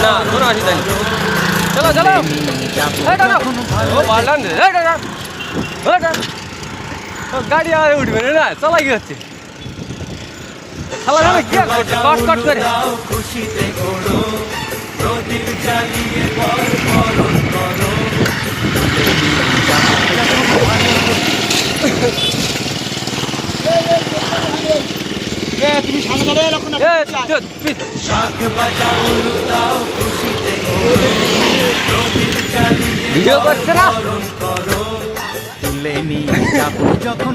না কোনো অসুবিধা নেই। চলো চলো গাড়ি আর উঠবে না চলাই কি হচ্ছে কট কট করে তুমি সামনে ভিডিও করছে না যখন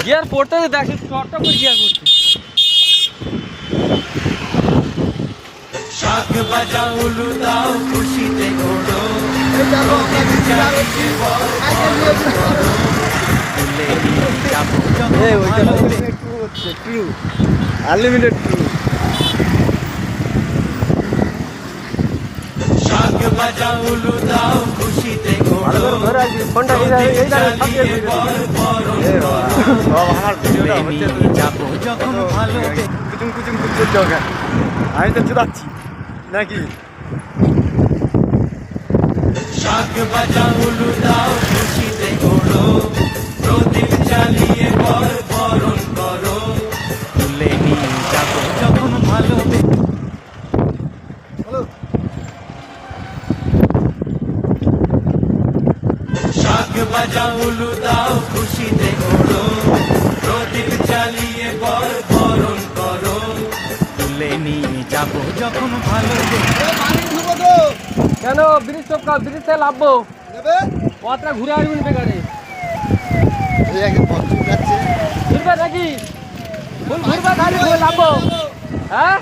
গিয়ার পড়তে দেখ শর্টটা করে গিয়ার করছে শাক বাজা উলু দাও খুশিতে ঘোড়ো আনলিমিটেড শাক বাজা উলু দাও খুশিতে ঘোড়ো ফোনটা যাবো যখন ভালো কুচুম কুচুম কুচুম দোকান আমি তো চুদাচ্ছি নাকি শাক বাজা উলু দাও খুশিতে ঘোড়ো প্রদীপ জ্বালিয়ে বরণ করো তুলে নিয়ে যাবো যখন ভালো শাক বাজা উলু দাও খুশিতে ঘোড়ো প্রদীপ জ্বালিয়ে বরণ করো তুলে নিয়ে যাবো যখন ভালো কেন ব্রিজ সব ব্রিজ থেকে লাভবো পথটা ঘুরে আসবেন বেকারে ঘুরবে নাকি ঘুরবে গাড়ি ঘুরে লাভবো হ্যাঁ